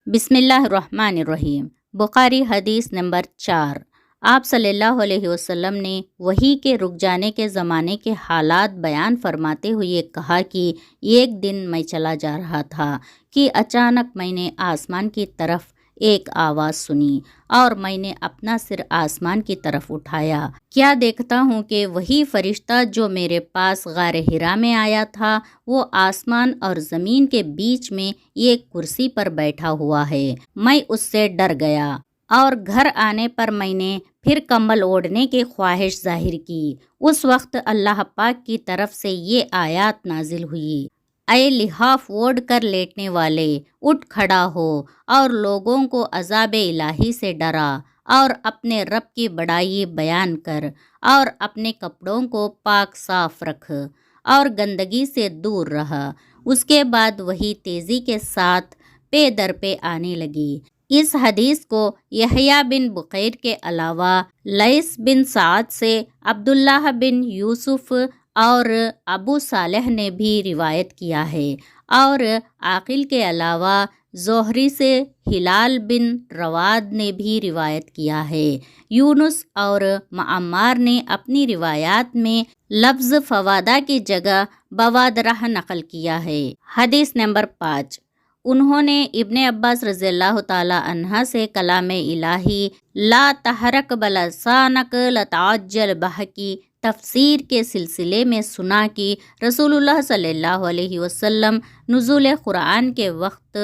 بسم اللہ الرحمن الرحیم۔ بخاری حدیث نمبر 4۔ آپ صلی اللہ علیہ وسلم نے وحی کے رک جانے کے زمانے کے حالات بیان فرماتے ہوئے کہا کہ ایک دن میں چلا جا رہا تھا کہ اچانک میں نے آسمان کی طرف ایک آواز سنی اور میں نے اپنا سر آسمان کی طرف اٹھایا۔ کیا دیکھتا ہوں کہ وہی فرشتہ جو میرے پاس غار حرا میں آیا تھا وہ آسمان اور زمین کے بیچ میں ایک کرسی پر بیٹھا ہوا ہے۔ میں اس سے ڈر گیا اور گھر آنے پر میں نے پھر کمبل اوڑھنے کی خواہش ظاہر کی۔ اس وقت اللہ پاک کی طرف سے یہ آیات نازل ہوئی: اے لحاف اوڑھ کر لیٹنے والے، اٹھ کھڑا ہو اور لوگوں کو عذاب الہی سے ڈرا اور اپنے رب کی بڑائی بیان کر اور اپنے کپڑوں کو پاک صاف رکھ اور گندگی سے دور رہا۔ اس کے بعد وہی تیزی کے ساتھ پے در پے آنے لگی۔ اس حدیث کو یحییٰ بن بقیر کے علاوہ لیث بن سعد سے عبداللہ بن یوسف اور ابو صالح نے بھی روایت کیا ہے، اور عاقل کے علاوہ زہری سے ہلال بن رواد نے بھی روایت کیا ہے۔ یونس اور معمار نے اپنی روایات میں لفظ فوادہ کی جگہ بوادرہ نقل کیا ہے۔ حدیث نمبر 5۔ انہوں نے ابن عباس رضی اللہ تعالی عنہ سے کلام الہی لا تحرک بلسانک لتعجل بہ کی تفسیر کے سلسلے میں سنا کہ رسول اللہ صلی اللہ علیہ وسلم نزول قرآن کے وقت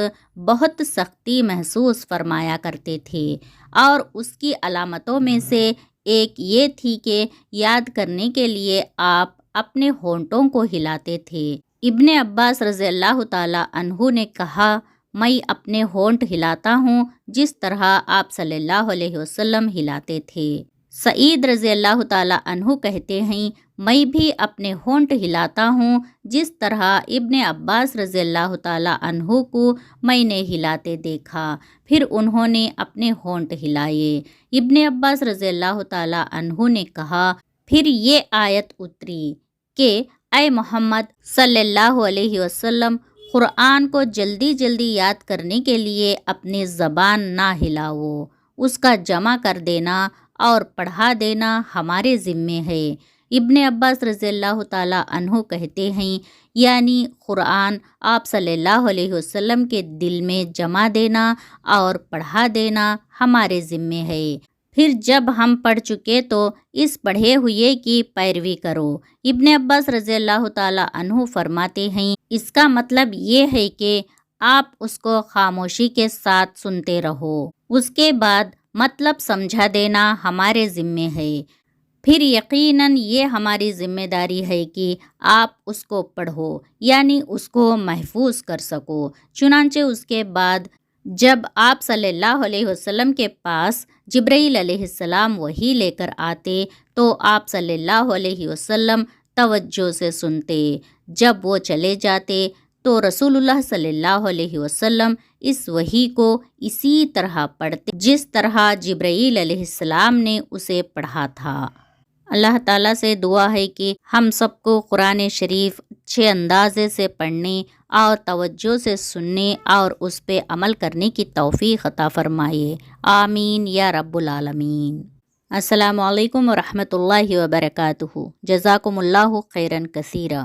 بہت سختی محسوس فرمایا کرتے تھے، اور اس کی علامتوں میں سے ایک یہ تھی کہ یاد کرنے کے لیے آپ اپنے ہونٹوں کو ہلاتے تھے۔ ابن عباس رضی اللہ تعالی عنہ نے کہا، میں اپنے ہونٹ ہلاتا ہوں جس طرح آپ صلی اللہ علیہ وسلم ہلاتے تھے۔ سعید رضی اللہ تعالی عنہ کہتے ہیں، میں بھی اپنے ہونٹ ہلاتا ہوں جس طرح ابن عباس رضی اللہ تعالی عنہ کو میں نے ہلاتے دیکھا۔ پھر انہوں نے اپنے ہونٹ ہلائے۔ ابن عباس رضی اللہ تعالی عنہ نے کہا، پھر یہ آیت اتری کہ اے محمد صلی اللہ علیہ وسلم، قرآن کو جلدی جلدی یاد کرنے کے لیے اپنی زبان نہ ہلاؤ، اس کا جمع کر دینا اور پڑھا دینا ہمارے ذمے ہے۔ ابن عباس رضی اللہ تعالی عنہ کہتے ہیں، یعنی قرآن آپ صلی اللہ علیہ وسلم کے دل میں جمع دینا اور پڑھا دینا ہمارے ذمے ہے۔ پھر جب ہم پڑھ چکے تو اس پڑھے ہوئے کی پیروی کرو۔ ابن عباس رضی اللہ تعالی عنہ فرماتے ہیں، اس کا مطلب یہ ہے کہ آپ اس کو خاموشی کے ساتھ سنتے رہو، اس کے بعد مطلب سمجھا دینا ہمارے ذمے ہے۔ پھر یقیناً یہ ہماری ذمہ داری ہے کہ آپ اس کو پڑھو، یعنی اس کو محفوظ کر سکو۔ چنانچہ اس کے بعد جب آپ صلی اللہ علیہ وسلم کے پاس جبرائیل علیہ السلام وحی لے کر آتے تو آپ صلی اللہ علیہ وسلم توجہ سے سنتے۔ جب وہ چلے جاتے تو رسول اللہ صلی اللہ علیہ وسلم اس وحی کو اسی طرح پڑھتے جس طرح جبرائیل علیہ السلام نے اسے پڑھا تھا۔ اللہ تعالیٰ سے دعا ہے کہ ہم سب کو قرآن شریف اچھے اندازے سے پڑھنے اور توجہ سے سننے اور اس پہ عمل کرنے کی توفیق عطا فرمائے۔ آمین یا رب العالمین۔ السلام علیکم ورحمۃ اللہ وبرکاتہ۔ جزاکم اللہ خیراً کثیرا۔